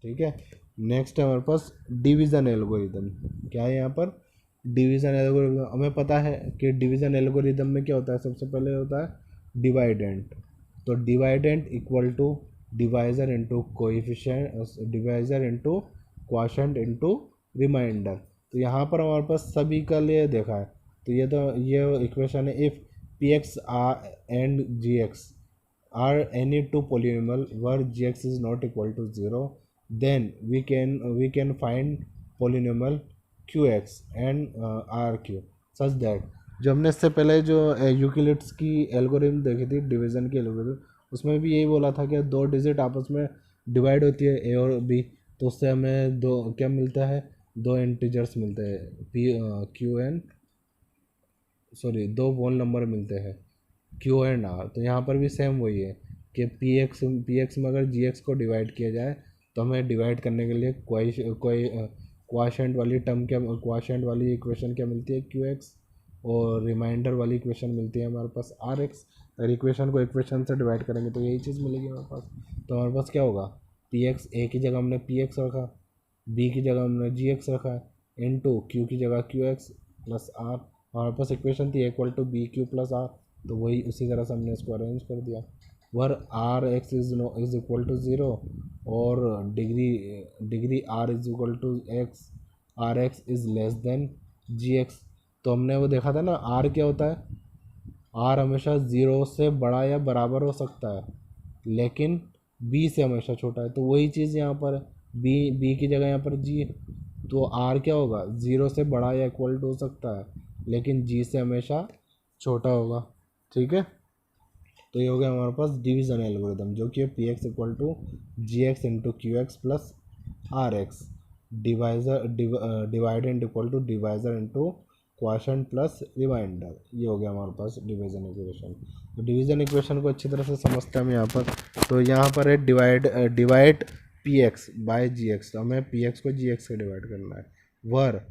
ठीक है। नेक्स्ट है हमारे पास डिवीज़न एल्गोरिदम। क्या है यहाँ पर? Division algorithm. हमें पता है कि डिवीज़न एल्गोरिदम में क्या होता है, सबसे पहले होता है डिवाइडेंट। तो dividend equal to divisor into coefficient, divisor into quotient into remainder. तो यहाँ पर हमारे पास सभी का लिए देखा है। तो ये इक्वेशन है, if p x r and g x are any two polynomial where gx is not equal to 0, then we can find polynomial qx and rq such that, जो हमने इससे पहले जो यूक्लिड्स की एल्गोरिथम देखी थी, डिवीजन की एल्गोरिथम, उसमें भी यही बोला था कि दो डिजिट आपस में डिवाइड होती है ए और बी, तो उससे हमें दो क्या मिलता है, दो इंटीजर्स मिलते हैं, पी क्यू एन सॉरी दो होल नंबर मिलते हैं क्यू एंड आर। तो यहाँ पर भी सेम वही है कि पी एक्स में अगर जी एक्स को डिवाइड किया जाए तो हमें डिवाइड करने के लिए कोई क्वाशेंट वाली टर्म क्या, क्वाशेंट वाली इक्वेशन क्या मिलती है, क्यू एक्स, और रिमाइंडर वाली इक्वेशन मिलती है हमारे पास आर एक्स। अगर इक्वेशन को इक्वेशन से डिवाइड करेंगे तो यही चीज़ मिलेगी हमारे पास। तो हमारे पास क्या होगा, पी एक्स ए की जगह हमने पी एक्स रखा, बी की जगह हमने जी एक्स रखा है, इंटू क्यू की जगह क्यू एक्स प्लस आर। हमारे पास इक्वेशन थी equal to b q plus r, तो वही उसी तरह से हमने इसको अरेंज कर दिया। Where R x is equal to zero और degree R is equal to x, R x is less than G x. तो हमने वो देखा था ना, आर क्या होता है, आर हमेशा ज़ीरो से बड़ा या बराबर हो सकता है, लेकिन बी से हमेशा छोटा है। तो वही चीज़ यहाँ पर है, बी की जगह यहाँ पर जी है, तो आर क्या होगा, ज़ीरो से बड़ा या इक्वल टू हो सकता है, लेकिन जी से हमेशा छोटा होगा। ठीक है। तो ये हो गया हमारे पास डिवीजन एल्गोरिदम, जो कि P x equal to G x into Q x plus R x, dividend equal to divisor into quotient plus remainder. ये हो गया हमारे पास डिवीजन इक्वेशन। तो डिवीजन इक्वेशन को अच्छी तरह से समझते हैं हम यहाँ पर। तो यहाँ पर है डिवाइड पी एक्स बाय जी एक्स, तो हमें पी एक्स को जी एक्स से डिवाइड करना है। Where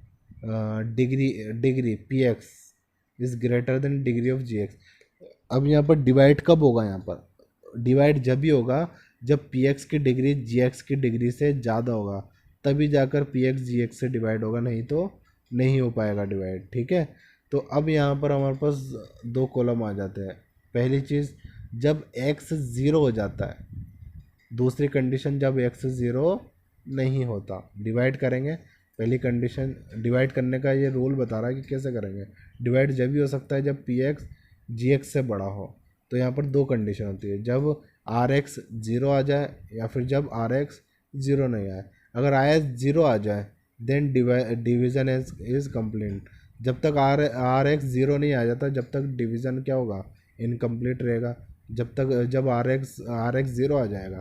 degree P x is greater than degree of G x. अब यहाँ पर डिवाइड कब होगा, यहाँ पर डिवाइड जब भी होगा जब पी एक्स की डिग्री जी एक्स की डिग्री से ज़्यादा होगा, तभी जाकर पी एक्स जी एक्स से डिवाइड होगा, नहीं तो नहीं हो पाएगा डिवाइड। ठीक है। तो अब यहाँ पर हमारे पास दो कॉलम आ जाते हैं। पहली चीज़, जब एक्स ज़ीरो हो जाता है। दूसरी कंडीशन, जब एक्स ज़ीरो नहीं होता। डिवाइड करेंगे, पहली कंडीशन डिवाइड करने का ये रूल बता रहा है कि कैसे करेंगे। डिवाइड जब भी हो सकता है जब पी एक्स जी एक्स से बड़ा हो। तो यहाँ पर दो कंडीशन होती है, जब आर एक्स ज़ीरो आ जाए या फिर जब आर एक्स ज़ीरो नहीं आए। अगर आर एक्स ज़ीरो आ जाए देन डिवीज़न इज़ कंप्लीट। जब तक आर एक्स ज़ीरो नहीं आ जाता, जब तक डिवीज़न क्या होगा, इनकम्प्लीट रहेगा। जब आर एक्स ज़ीरो आ जाएगा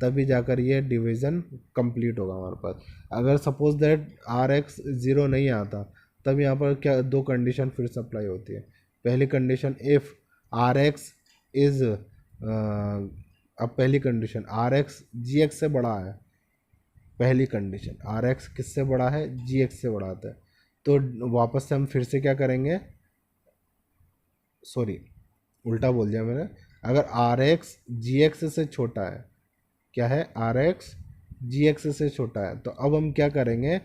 तभी जाकर ये डिवीज़न कंप्लीट होगा हमारे पास। अगर suppose that r x zero नहीं आता, तब यहाँ पर क्या दो कंडीशन फिर से अप्लाई होती है। पहली condition, if r x is, अब पहली condition r x g x से बड़ा है। पहली कंडीशन आर एक्स किससे बड़ा है, जी एक्स से बड़ा आता है। तो वापस से हम फिर से क्या करेंगे, सॉरी उल्टा बोल दिया मैंने। अगर आर एक्स जी एक्स से छोटा है, क्या है, आर एक्स जी एक्स से छोटा है, तो अब हम क्या करेंगे,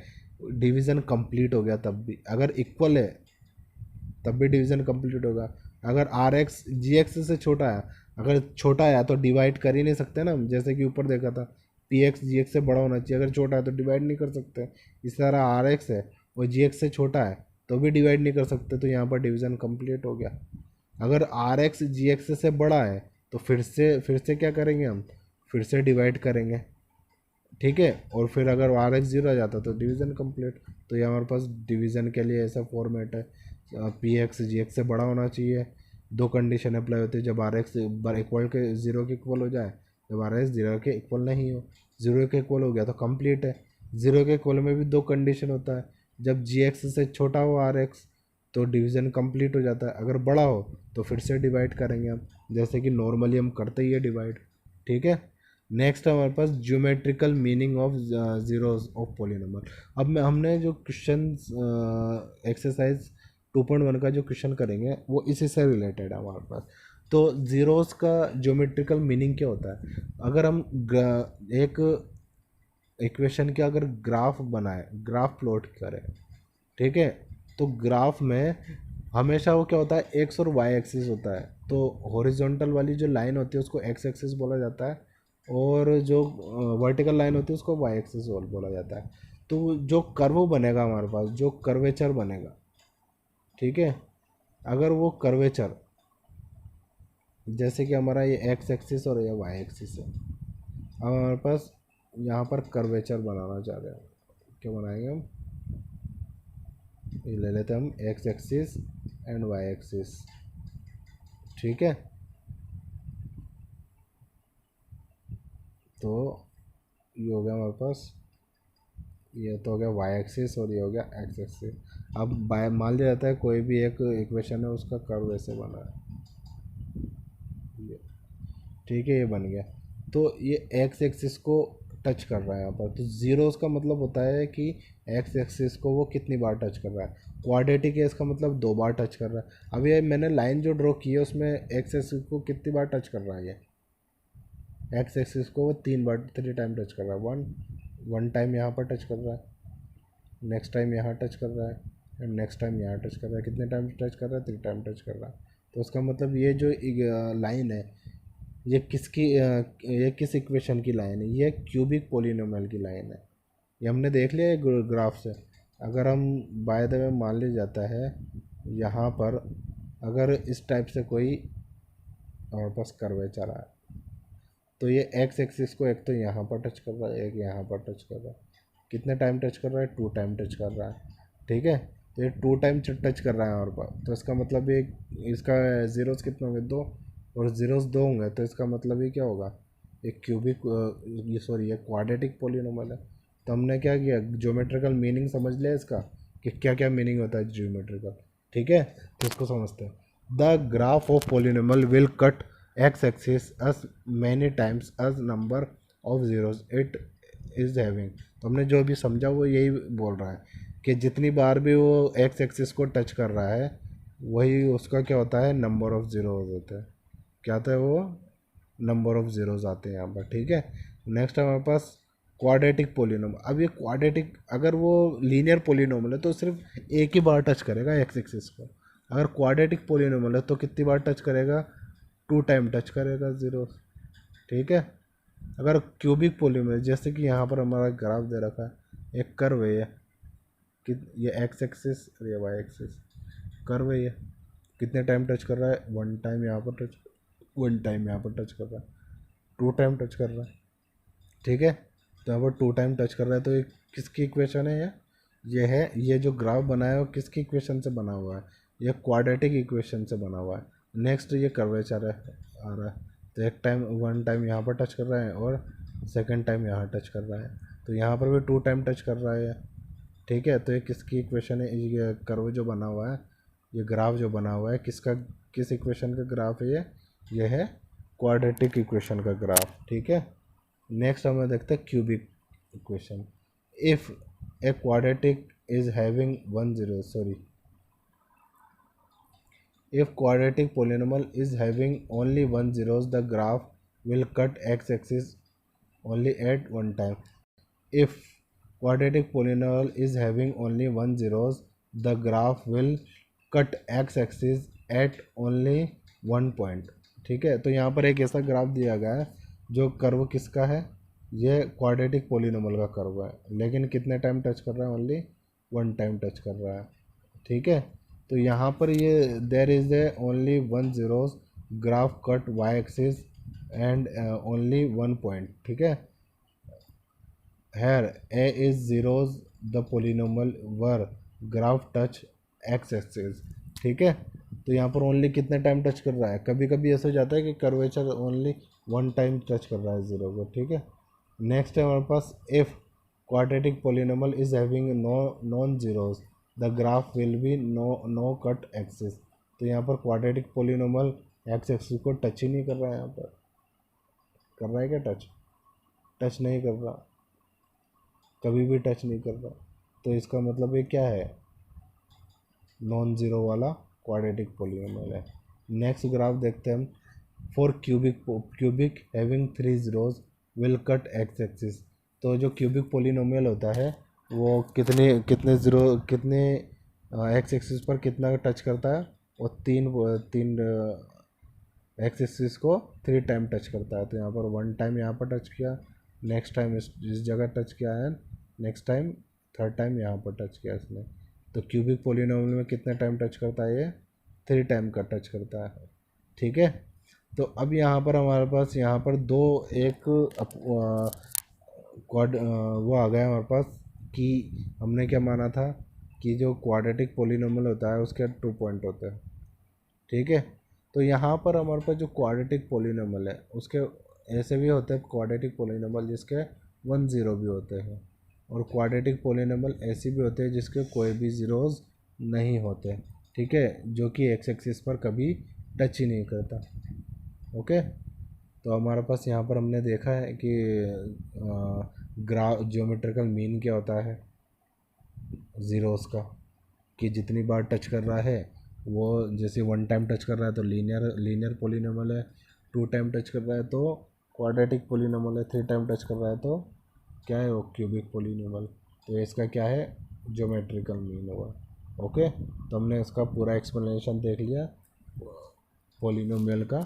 डिवीज़न कंप्लीट हो गया तब भी। अगर इक्वल है तब भी डिवीज़न कंप्लीट होगा। अगर आर एक्स जी एक्स से छोटा है, अगर छोटा है तो डिवाइड कर ही नहीं सकते ना हम, जैसे कि ऊपर देखा था पी एक्स जी एक्स से बड़ा होना चाहिए, अगर छोटा है तो डिवाइड नहीं कर सकते। इस तरह आर एक्स है वो जी एक्स से छोटा है तो भी डिवाइड नहीं कर सकते, तो यहाँ पर डिवीज़न कंप्लीट हो गया। अगर आर एक्स जी एक्स से बड़ा है तो फिर से क्या करेंगे हम, फिर से डिवाइड करेंगे। ठीक है। और फिर अगर आर एक्स ज़ीरो आ जाता तो डिवीज़न कंप्लीट। तो ये हमारे पास डिवीज़न के लिए ऐसा फॉर्मेट है, पी एक्स जी एक्स से बड़ा होना चाहिए। दो कंडीशन अप्लाई होती है, जब आर एक्स इक्वल के ज़ीरो के इक्वल हो जाए, जब आर एक्स ज़ीरो के इक्वल नहीं हो। ज़ीरो के इक्वल हो गया तो कंप्लीट है। ज़ीरो के इक्वल में भी दो कंडीशन होता है, जब जी एक्स से छोटा हो आर एक्स तो डिवीज़न कंप्लीट हो जाता है, अगर बड़ा हो तो फिर से डिवाइड करेंगे हम, जैसे कि नॉर्मली हम करते ही है डिवाइड। ठीक है। नेक्स्ट हमारे पास geometrical meaning of zeros of polynomial. अब हमने जो क्वेश्चन एक्सरसाइज 2.1 का जो क्वेश्चन करेंगे वो इसी से रिलेटेड है हमारे पास। तो जीरोस का ज्योमेट्रिकल मीनिंग क्या होता है, अगर हम एक इक्वेशन के अगर ग्राफ बनाए, ग्राफ प्लॉट करें, ठीक है, तो ग्राफ में हमेशा वो क्या होता है, एक्स और वाई एक्सिस होता है। तो हॉरिजॉन्टल वाली जो लाइन होती है उसको एक्स एक्सिस बोला जाता है, और जो वर्टिकल लाइन होती है उसको वाई एक्सिस बोला जाता है। तो जो कर्व बनेगा हमारे पास, जो कर्वेचर बनेगा, ठीक है, अगर वो कर्वेचर, जैसे कि हमारा ये एक्स एक्सिस और ये वाई एक्सिस है, अब हमारे पास यहाँ पर कर्वेचर बनाना चाह रहे हैं, क्या बनाएंगे हम, ये ले लेते हैं हम x axis and y axis, ठीक है। तो ये हो गया हमारे पास, ये तो हो गया वाई एक्सिस और ये हो गया एक्स एक्सिस। अब बाय मान लिया जाता है कोई भी एक इक्वेशन है उसका कर्व ऐसे बना है, ये ठीक है, ये बन गया। तो ये एक्स एक्सिस को टच कर रहा है यहाँ पर, तो जीरोस का मतलब होता है कि एक्स एक्सिस को वो कितनी बार टच कर रहा है। क्वाड्रेटिक है इसका मतलब 2 बार टच कर रहा है। अब ये मैंने लाइन जो ड्रॉ की है उसमें एक्स एक्सिस को कितनी बार टच कर रहा है, ये एक्स एक्सिस को वो 3 बार, 3 टाइम टच कर रहा है। वन टाइम यहाँ पर टच कर रहा है, नेक्स्ट टाइम यहाँ टच कर रहा है, एंड नेक्स्ट टाइम यहाँ टच कर रहा है। कितने टाइम टच कर रहा है, 3 टाइम टच कर रहा है। तो उसका मतलब ये जो लाइन है, ये ये किस इक्वेशन की लाइन है, ये क्यूबिक पोलिनोमियल की लाइन है। ये हमने देख लिया है ग्राफ से। अगर हम बाय द वे मान लिया जाता है यहाँ पर, अगर इस टाइप से कोई हमारे पास कर्वेचर आ है, तो ये एक्स एक्सिस को एक तो यहाँ पर टच कर रहा है, एक यहाँ पर टच कर रहा है। कितने टाइम टच कर रहा है, 2 टाइम टच कर रहा है, ठीक है। तो ये 2 टाइम टच कर रहा है हमारे पास, तो इसका मतलब ये, इसका ज़ीरोस कितने होंगे, 2, और ज़ीरोस 2 होंगे, तो इसका मतलब ये क्या होगा, एक क्यूबिक, ये सॉरी ये क्वाड्रेटिक पोलिनोमियल है। तो हमने क्या किया, ज्योमेट्रिकल मीनिंग समझ लिया इसका कि क्या क्या मीनिंग होता है ज्योमेट्रिकल, ठीक है। तो इसको समझते हैं। The graph of polynomial will cut x axis as many times as number of zeros it is having। तो हमने जो भी समझा वो यही बोल रहा है कि जितनी बार भी वो एक्स एक्सिस को टच कर रहा है, वही उसका क्या होता है, नंबर ऑफ ज़ीरोज़ होते हैं। क्या होता है वो, नंबर ऑफ ज़ीरोज़ आते हैं यहाँ पर, ठीक है। नेक्स्ट हमारे पास क्वाड्रेटिक पोलिनोमियल। अब ये क्वाड्रेटिक, अगर वो लीनियर पोलिनोमियल है तो सिर्फ एक ही बार टच करेगा एक्स एक्सिस को। अगर क्वाड्रेटिक पोलिनोमियल है तो कितनी बार टच करेगा, 2 टाइम टच करेगा ज़ीरो, ठीक है। अगर क्यूबिक पोलिनोमियल, जैसे कि यहाँ पर हमारा ग्राफ दे रखा है, एक कर्व है कि ये एक्स एक्सिस और ये वाई एक्सिस, कर्व है ये, कितने टाइम टच कर रहा है, 1 टाइम यहाँ पर टच, 1 टाइम यहाँ पर टच कर रहा है, 2 टाइम टच कर रहा है, ठीक है। तो यहाँ पर 2 टाइम टच कर रहा है, तो ये किसकी इक्वेशन है, ये है, ये जो ग्राफ बना है वो किसकी इक्वेशन से बना हुआ है, ये क्वाड्रेटिक इक्वेशन से बना हुआ है। नेक्स्ट ये कर्वेचर है आ रहा है, तो एक टाइम 1 टाइम यहाँ पर टच कर रहा है और सेकंड टाइम यहाँ टच कर रहा है, तो यहाँ पर भी 2 टाइम टच कर रहा है, ठीक है। तो ये किसकी इक्वेशन है, ये कर्व जो बना हुआ है, ये ग्राफ जो बना हुआ है, किसका, किस इक्वेशन का ग्राफ है ये है क्वाड्रेटिक इक्वेशन का ग्राफ, ठीक है। नेक्स्ट हमें देखते हैं cubic equation. If a quadratic is having 1 0 sorry, if quadratic polynomial is having only 1 zeros, the graph will cut x-axis only at one time. If quadratic polynomial is having only 1 zeros, the graph will cut x-axis at only one point। ठीक है, तो यहाँ पर एक ऐसा graph दिया गया है जो कर्व किसका है, ये क्वाड्रेटिक पोलिनोमियल का कर्व है, लेकिन कितने टाइम टच कर रहा है, ओनली 1 टाइम टच कर रहा है, ठीक है। तो यहाँ पर ये there is a only 1 zeros, graph cut y axis and only 1 point, ठीक है। Here a is zeros the polynomial where graph touch x axis, ठीक है। तो यहाँ पर ओनली कितने टाइम टच कर रहा है, कभी कभी ऐसा हो जाता है कि कर्वेचर ओनली 1 टाइम टच कर रहा है ज़ीरो को, ठीक है। नेक्स्ट है हमारे पास, if quadratic polynomial is having no non zeros, the graph will be no cut axis. तो यहाँ पर क्वाड्रेटिक पोलिनोमियल एक्स एक्सिस को टच ही नहीं कर रहा है, यहाँ पर कर रहा है क्या, टच, टच नहीं कर रहा, कभी भी टच नहीं कर रहा। तो इसका मतलब ये क्या है, नॉन ज़ीरो वाला क्वाड्रेटिक पोलिनोमियल है। नेक्स्ट ग्राफ देखते हैं हम। For cubic having 3 zeros will cut x axis. तो जो क्यूबिक पोलिनोमियल होता है वो कितने कितने ज़ीरो कितने एक्स एक्सिस पर कितना टच करता है, वो तीन तीन एक्स एक्सिस को 3 टाइम टच करता है। तो यहाँ पर 1 टाइम यहाँ पर टच किया, नेक्स्ट टाइम इस जगह टच किया है, नेक्स्ट टाइम थर्ड टाइम यहाँ पर टच किया इसने। तो क्यूबिक पोलिनोमियल में कितने टाइम टच करता है ये, 3 टाइम का टच करता है। ठीक है। तो अब यहाँ पर हमारे पास यहाँ पर दो एक क्वाड वो आ गया हमारे पास कि हमने क्या माना था कि जो क्वाड्रेटिक पोलिनोमियल होता है उसके 2 पॉइंट होते हैं। ठीक है। तो यहाँ पर हमारे पास जो क्वाड्रेटिक पोलिनोमियल है उसके ऐसे भी होते हैं क्वाड्रेटिक पोलिनोमियल जिसके 1 0 भी होते हैं, और क्वाड्रेटिक पोलिनोमियल ऐसी भी होते हैं जिसके कोई भी ज़ीरोज़ नहीं होते। ठीक है, जो कि एक्स एक्सिस पर कभी टच ही नहीं करता। ओके। तो हमारे पास यहाँ पर हमने देखा है कि ग्राफ ज्योमेट्रिकल मीन क्या होता है ज़ीरोज़ का, कि जितनी बार टच कर रहा है वो, जैसे 1 टाइम टच कर रहा है तो लीनियर लीनियर पोलिनोमियल है, 2 टाइम टच कर रहा है तो क्वाड्रेटिक पोलिनोमियल है, 3 टाइम टच कर रहा है तो क्या है वो क्यूबिक पोलिनोमियल। तो इसका क्या है, ज्योमेट्रिकल मीन होगा। ओके। तो हमने इसका पूरा एक्सप्लेनेशन देख लिया, पोलिनोमियल का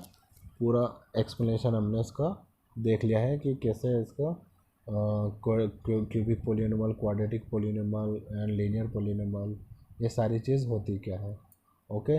पूरा एक्सप्लेनेशन हमने इसका देख लिया है कि कैसे इसका cubic polynomial, quadratic polynomial and linear polynomial, ये सारी चीज़ होती क्या है। ओके।